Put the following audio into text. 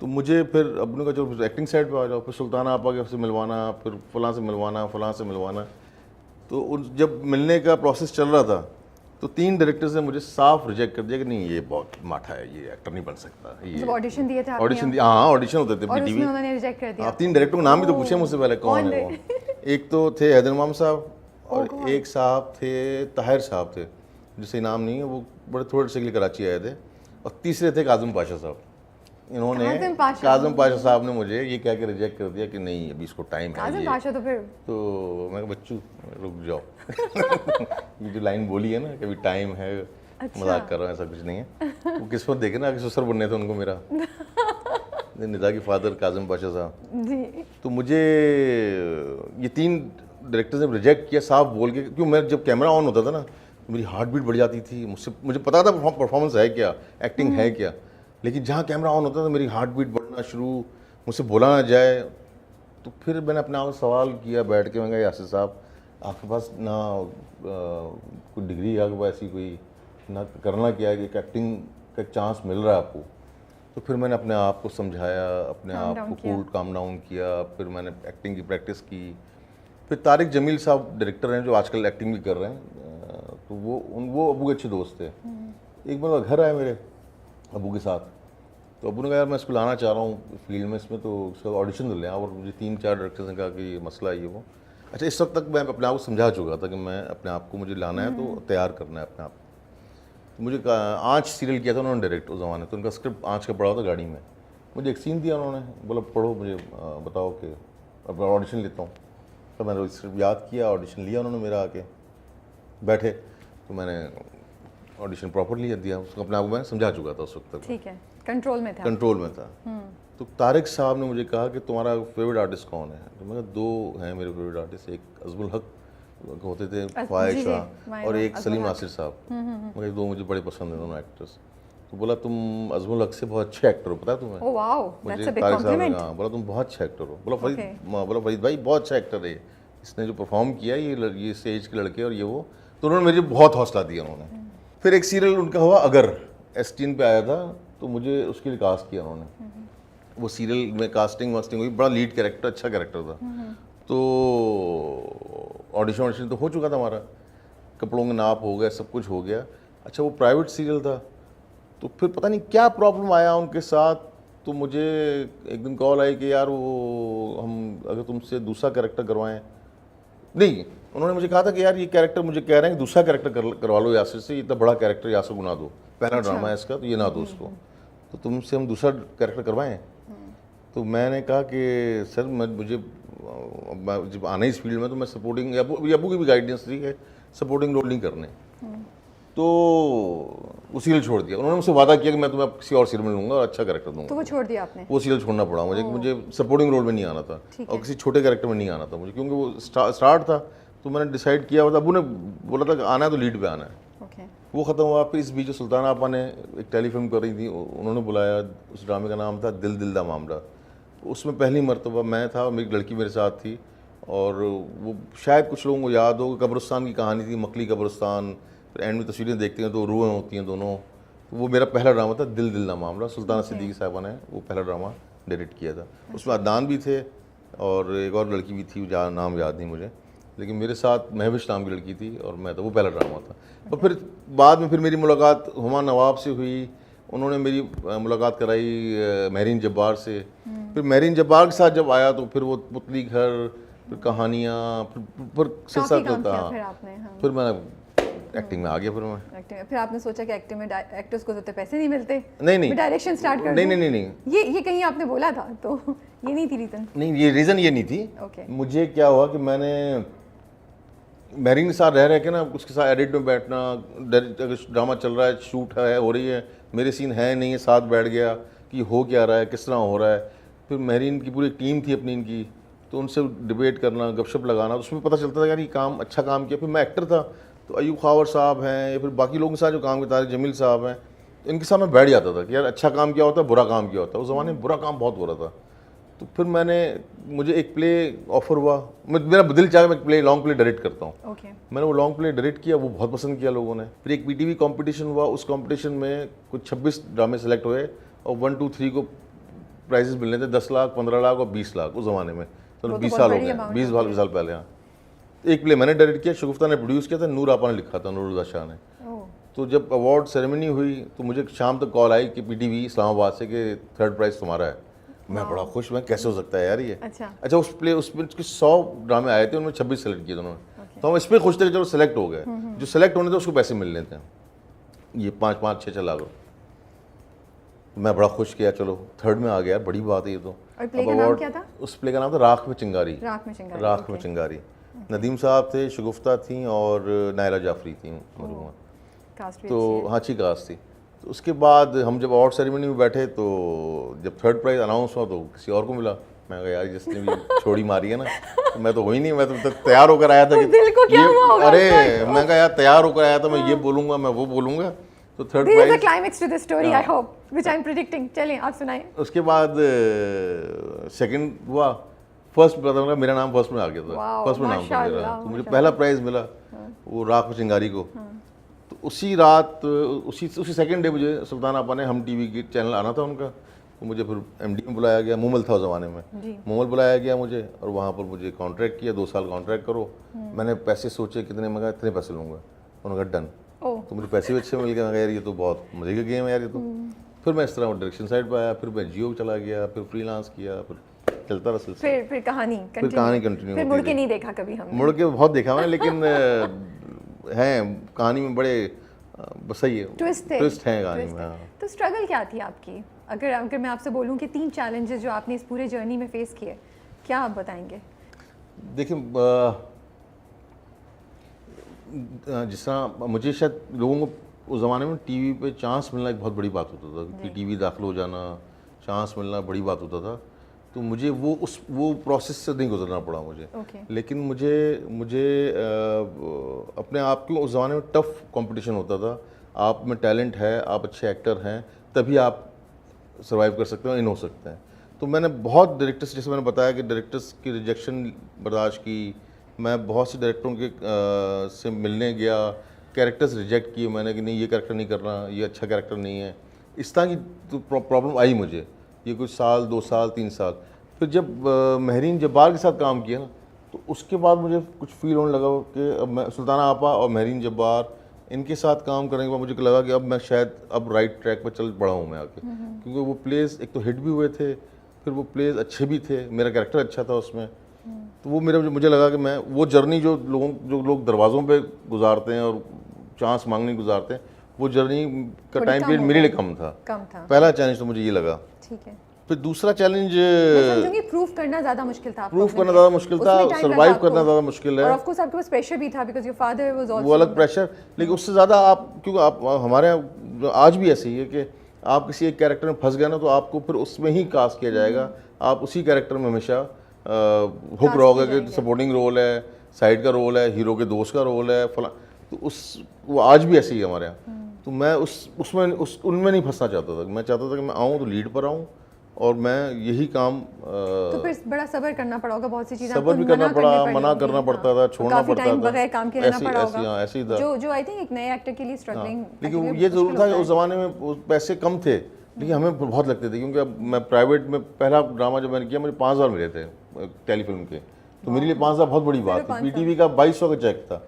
तो मुझे फिर अपने का जो एक्टिंग साइड पे आ जाओ, फिर सुल्तान आपा के से मिलवाना, फिर फलां से मिलवाना, फलां से मिलवाना। तो उन जब मिलने का प्रोसेस चल रहा था तो 3 डायरेक्टर्स ने मुझे साफ रिजेक्ट कर दिया कि नहीं ये बहुत माठा है, ये एक्टर नहीं बन सकता। ये जब ऑडिशन दिए थे आपने ऑडिशन दिया, हाँ ऑडिशन होते थे और उसमें बीटीवी। उन्होंने रिजेक्ट कर दिया? आप 3 डायरेक्टरों के नाम भी तो पूछे मुझसे पहले कौन है वो। एक तो थे हैदर इमाम साहब और एक साहब थे ताहिर साहब थे, जिससे नाम नहीं है, वो बड़े थोड़े से के लिए कराची आए थे। और तीसरे थे काज़म पाशा साहब। इन्होंने काज़म पाशा साहब ने मुझे ये कह के रिजेक्ट कर दिया कि नहीं अभी इसको टाइम है। काज़म पाशा तो फिर तो मैं बच्चू रुक जाओ ये जो लाइन बोली है ना कि अभी टाइम है, मजाक कर रहा हूँ, ऐसा कुछ नहीं है। वो किस्मत देखे ना, ससुर बनने थे उनको मेरा निदा की फादर काज़म पाशा साहब जी। तो मुझे ये 3 डायरेक्टर्स ने रिजेक्ट किया साफ बोल के, क्यों मैं जब कैमरा ऑन होता था ना तो मेरी हार्ट बीट बढ़ जाती थी। मुझे पता था परफॉर्मेंस है क्या, एक्टिंग है क्या, लेकिन जहाँ कैमरा ऑन होता था मेरी हार्ट बीट बढ़ना शुरू, मुझसे बोला ना जाए। तो फिर मैंने अपने आप से सवाल किया बैठ के, मैं कहा यासिर साहब आपके पास ना कोई डिग्री है आपके पास ऐसी कोई, ना करना क्या है कि एक्टिंग का चांस मिल रहा है आपको। तो फिर मैंने अपने आप को समझाया, अपने आप को कूल काम डाउन किया, फिर मैंने एक्टिंग की प्रैक्टिस की। फिर तारिक जमील साहब डायरेक्टर हैं जो आजकल एक्टिंग भी कर रहे हैं, तो वो अबू के अच्छे दोस्त थे। एक बार घर आए मेरे अबू के साथ, तो अबू ने कहा यार मैं इसको लाना चाह रहा हूँ फील्ड में इसमें, तो उसका ऑडिशन तो ले आओ। और मुझे 3-4 डायरेक्टर्स ने कहा कि ये मसला है ये वो। अच्छा इस वक्त तक मैं अपने आप को समझा चुका था कि मैं अपने आप को मुझे लाना है तो तैयार करना है अपने आप को। मुझे आँच सीरियल किया था उन्होंने डायरेक्ट उस ज़माने, तो उनका स्क्रिप्ट आँच का पढ़ा था गाड़ी में। मुझे एक सीन दिया उन्होंने, बोला पढ़ो मुझे बताओ कि अब ऑडिशन लेता हूँ। तो मैंने स्क्रिप्ट याद किया, ऑडिशन लिया उन्होंने मेरा, आके बैठे तो मैंने ऑडिशन प्रॉपर लिया दिया। उसको अपने आप को मैं समझा चुका था उस वक्त तक, ठीक है, कंट्रोल में था। कंट्रोल में था। तो तारिक साहब ने मुझे कहा कि तुम्हारा फेवरेट आर्टिस्ट कौन है? तो मैंने 2 हैं मेरे फेवरेट आर्टिस्ट, एक अज़मुल हक होते थे फ़ाइज़ शाह और एक सलीम नासिर साहब। मुझे 2 मुझे बड़े पसंद हैं दोनों एक्टर्स। तो बोला तुम अज़मुल हक से बहुत अच्छे एक्टर हो, पता है तुम्हें? ओह वाओ, मुझे तारिक साहब ने कहा, बोला तुम बहुत अच्छे एक्टर हो। बोला फरीद भाई बहुत अच्छा एक्टर है, इसने जो परफॉर्म किया ये स्टेज के लड़के और ये वो। तो उन्होंने मुझे बहुत हौसला दिया उन्होंने। फिर एक सीरियल उनका हुआ अगर, S3 पे आया था, तो मुझे उसके लिए कास्ट किया उन्होंने। वो सीरियल में कास्टिंग वास्टिंग हुई, बड़ा लीड कैरेक्टर, अच्छा कैरेक्टर था। तो ऑडिशन तो हो चुका था हमारा, कपड़ों का नाप हो गया, सब कुछ हो गया। अच्छा वो प्राइवेट सीरियल था, तो फिर पता नहीं क्या प्रॉब्लम आया उनके साथ। तो मुझे एक दिन कॉल आई कि यार वो हम अगर तुमसे दूसरा कैरेक्टर करवाएं, नहीं उन्होंने मुझे कहा था कि यार ये कैरेक्टर मुझे कह रहे हैं कि दूसरा कैरेक्टर करवा लो यासिर से, इतना बड़ा कैरेक्टर यासिर को ना दो, पहला ड्रामा है इसका तो ये ना दो उसको, तो तुमसे हम दूसरा कैरेक्टर करवाएं। तो मैंने कहा कि सर मुझे जब आना इस फील्ड में तो मैं सपोर्टिंग, अबू की भी गाइडेंस थी कि सपोर्टिंग रोल नहीं करने। तो वो सीरियल छोड़ दिया। उन्होंने मुझसे वादा किया कि मैं तुम्हें किसी और सीरियल में लूँगा और अच्छा कैरेक्टर दूंगा। तो वो छोड़ दिया आपने? वो सीरियल छोड़ना पड़ा मुझे, मुझे सपोर्टिंग रोल में नहीं आना था और किसी छोटे कैरेक्टर में नहीं आना था मुझे, क्योंकि वो स्टार्ट था। तो मैंने डिसाइड किया, मतलब अबू ने बोला था कि आना है तो लीड पे आना है। वो ख़त्म हुआ। फिर इस बीच जो सुल्तान आपा ने एक टेलीफिल्म कर रही थी, उन्होंने बुलाया, उस ड्रामे का नाम था दिल दिल दा मामला। उसमें पहली मरतबा मैं था और मेरी लड़की मेरे साथ थी, और वो शायद कुछ लोगों को याद हो, कब्रिस्तान की कहानी थी, मकली कब्रिस्तान। फिर एंड में तस्वीरें देखते हैं तो रूहें होती हैं दोनों। तो वो मेरा पहला ड्रामा था दिल दिल दा मामला। सुल्ताना सिद्दीकी साहबा ने वो पहला ड्रामा डायरेक्ट किया था। उसमें अदनान भी थे और एक और लड़की भी थी, जहाँ नाम याद नहीं मुझे, लेकिन मेरे साथ महविश नाम की लड़की थी और मैं, तो वो पहला ड्रामा था। और फिर बाद में फिर मेरी मुलाकात हुमा नवाब से हुई, उन्होंने मेरी मुलाकात कराई महरीन जब्बार से। फिर महरीन जब्बार के साथ जब आया तो फिर वो पुतली घर, फिर कहानियाँ, फिर सिलसिला था। फिर मैं एक्टिंग में आ गया। फिर आपने सोचा कि एक्टिंग में एक्टर्स को तो पैसे नहीं मिलते, नहीं डायरेक्शन स्टार्ट कर दूं। नहीं ये कहीं आपने बोला था, तो ये नहीं थी रीज़न? नहीं, ये रीज़न ये नहीं थी। मुझे क्या हुआ कि मैंने महरीन के साथ रह के ना, उसके साथ एडिट में बैठना, अगर ड्रामा चल रहा है, शूट है, हो रही है, मेरे सीन है नहीं है, साथ बैठ गया कि हो क्या रहा है, किस तरह हो रहा है। फिर महरीन की पूरी टीम थी अपनी इनकी, तो उनसे डिबेट करना, गपशप लगाना, उसमें पता चलता था यार ये काम अच्छा काम किया। फिर मैं एक्टर था तो अयूब खावर साहब हैं या फिर बाकी लोगों के साथ जो काम करता है, जमील साहब हैं, इनके साथ मैं बैठ जाता था कि यार अच्छा काम क्या होता है, बुरा काम क्या होता है। उस ज़माने में बुरा काम बहुत हो रहा था। तो फिर मुझे एक प्ले ऑफर हुआ, मेरा दिल चाहे मैं प्ले लॉन्ग प्ले डायरेक्ट करता हूँ। मैंने वो लॉन्ग प्ले डायरेक्ट किया, वो बहुत पसंद किया लोगों ने। फिर एक PTV कंपटीशन हुआ, उस कंपटीशन में कुछ 26 ड्रामे सेलेक्ट हुए और 1, 2, 3 को प्राइजेस मिलने थे 10 लाख, 15 लाख और 20 लाख उस ज़माने में। वो तो तो 20 बहुत साल हो बड़ी गए, amount 20 होती है। साल पहले। हाँ, एक प्ले मैंने डायरेक्ट किया, शगुफ्ता ने प्रोड्यूस किया था, नूर आपा ने लिखा था, नूरुल्लाह शाह ने। ओह, तो जब अवार्ड सेरेमनी हुई तो मुझे शाम तक कॉल आई कि पीटीवी इस्लामाबाद से कि 3rd प्राइज़ तुम्हारा है। मैं बड़ा खुश, मैं कैसे हो सकता है यार ये। अच्छा। उसमें 100 ड्रामे आए थे, उनमें 26 सेलेक्ट किए थे उन्होंने। तो हम इस पर खुश थे कि चलो सेलेक्ट हो गए। जो सेलेक्ट होने थे उसको पैसे मिलने थे, ये 5-5, 6-6 लाख। मैं बड़ा खुश किया, चलो 3rd में आ गया, बड़ी बात है ये तो। और प्ले का नाम क्या था? उस प्ले का नाम था राख में चिंगारी। राख में चिंगारी। राख में चिंगारी। नदीम साहब थे, शगुफ्ता थी और नायला जाफरी थी मरहूमा। कास्ट भी तो अच्छी है। हाँ, अच्छी कास्ट थी। तो उसके बाद हम जब अवार्ड सेरेमनी में बैठे तो जब 3rd प्राइज़ अनाउंस हुआ तो किसी और को मिला। मैं कहा यार जिसने भी छोड़ी मारी है ना, तो मैं तो हो ही नहीं, मैं तो तैयार होकर आया था कि दिल को क्या हुआ होगा अरे उस वक्त? मैं कहा यार तैयार होकर आया था, मैं ये बोलूंगा, मैं वो बोलूंगा। तो 3rd There is a prize climax to this story, I hope, which I'm predicting. चलिए आप सुनाएं। उसके बाद सेकंड हुआ, फर्स्ट पता लगा मेरा नाम फर्स्ट में आ गया था। Wow, फर्स्ट में नाम था मेरा, माशाल्लाह, तो मुझे माशाल्लाह। पहला प्राइज़ मिला, वो राख में चिंगारी को। तो उसी रात उसी सेकंड डे मुझे सुल्तान आपा ने हम टीवी के चैनल आना था उनका, तो मुझे फिर एमडी में बुलाया गया। मूमल था उस ज़माने में, जी। मूमल बुलाया गया मुझे और वहाँ पर मुझे कॉन्ट्रैक्ट किया, 2 साल कॉन्ट्रैक्ट करो। मैंने पैसे सोचे कितने, मैं कहा इतने पैसे लूँगा, उन्होंने कहा डन। ओह, तो मुझे पैसे भी अच्छे मिल गए। मैं कहा यार ये तो बहुत मजे का गेम है यार ये तो। फिर मैं इस तरह डायरेक्शन साइड पर आया, फिर मैं जियो चला गया, फिर फ्रीलांस किया, फिर चलता रहा सिलसिला। फिर कहानी फिर कहानी कंटिन्यू फिर होती मुड़ के रही। नहीं देखा कभी हमने। मुड़ के बहुत देखा मैंने, लेकिन हैं कहानी में बड़े बस सही है, ट्विस्ट हैं कहानी twist में। है। हाँ। तो स्ट्रगल क्या थी आपकी? अगर मैं आपसे बोलूं कि 3 चैलेंजेस जो आपने इस पूरे जर्नी में फेस किए, क्या आप बताएंगे? देखिए जिस तरह मुझे शायद लोगों को उस ज़माने में टीवी पे चांस मिलना एक बहुत बड़ी बात होता था कि टीवी दाखिल हो जाना, चांस मिलना बड़ी बात होता था। तो मुझे वो प्रोसेस से नहीं गुजरना पड़ा मुझे। ओके। लेकिन मुझे अपने आप को उस ज़माने में टफ कंपटीशन होता था। आप में टैलेंट है, आप अच्छे एक्टर हैं, तभी आप सर्वाइव कर सकते हैं, इन हो सकते हैं। तो मैंने बहुत डायरेक्टर्स, जैसे मैंने बताया कि डायरेक्टर्स की रिजेक्शन बर्दाश्त की। मैं बहुत से डायरेक्टरों के से मिलने गया, कैरेक्टर्स रिजेक्ट किए मैंने कि नहीं ये कैरेक्टर नहीं करना, ये अच्छा कैरेक्टर नहीं है। इस तरह की तो प्रॉब्लम आई मुझे, ये कुछ साल, 2 साल, 3 साल। फिर जब महरीन जब्बार के साथ काम किया ना, तो उसके बाद मुझे कुछ फील होने लगा कि अब मैं सुल्ताना आपा और महरीन जब्बार इनके साथ काम करने के बाद मुझे लगा कि अब मैं शायद अब राइट ट्रैक पर चल पड़ा हूँ मैं आके। क्योंकि वो प्लेस एक तो हिट भी हुए थे, फिर वो प्लेस अच्छे भी थे, मेरा कैरेक्टर अच्छा था उसमें। तो वो मुझे लगा कि मैं वो जर्नी जो लोग दरवाज़ों पे गुजारते हैं और चांस मांगने गुजारते हैं, वो जर्नी का थोड़ी टाइम कम पीरियड हो मेरे लिए गई। कम था। पहला चैलेंज तो मुझे ये लगा। ठीक है। फिर दूसरा चैलेंज मैं समझूंगी प्रूफ करना ज़्यादा मुश्किल था। प्रूफ करना ज़्यादा मुश्किल था, सर्वाइव करना ज़्यादा मुश्किल है। और ऑफ कोर्स आपके पास प्रेशर भी था because your father was also, वो अलग प्रेशर, लेकिन उससे ज़्यादा क्योंकि आप हमारे यहाँ आज भी ऐसे ही है कि आप किसी एक कैरेक्टर में फंस गए ना, तो आपको फिर उसमें ही कास्ट किया जाएगा। आप उसी कैरेक्टर में हमेशा हुक रहोगे कि सपोर्टिंग रोल है, साइड का रोल है, हीरो के दोस्त का रोल है, फला। तो वो आज भी ऐसे ही है हमारे यहाँ। तो मैं उनमें नहीं फंसना चाहता था। मैं चाहता था कि मैं आऊँ तो लीड पर आऊँ और मैं यही काम तो फिर बड़ा सब्र करना पड़ा होगा, बहुत सी चीजें सब्र भी करना पड़ा, मना करना पड़ता था, छोड़ना काफी पड़ता टाइम था, बगैर काम के रहना पड़ा होगा। ऐसे ही था। जो आई थिंक एक नए एक्टर के लिए स्ट्रगलिंग। लेकिन ये जरूर था कि उस ज़माने में पैसे कम थे, लेकिन हमें बहुत लगते थे। क्योंकि अब मैं प्राइवेट में पहला ड्रामा जब मैंने किया मुझे 5,000 मिले थे टेलीफिल्म के, तो मेरे लिए 5,000 बहुत बड़ी बात थी। पीटीवी का 2,200 का चेक था।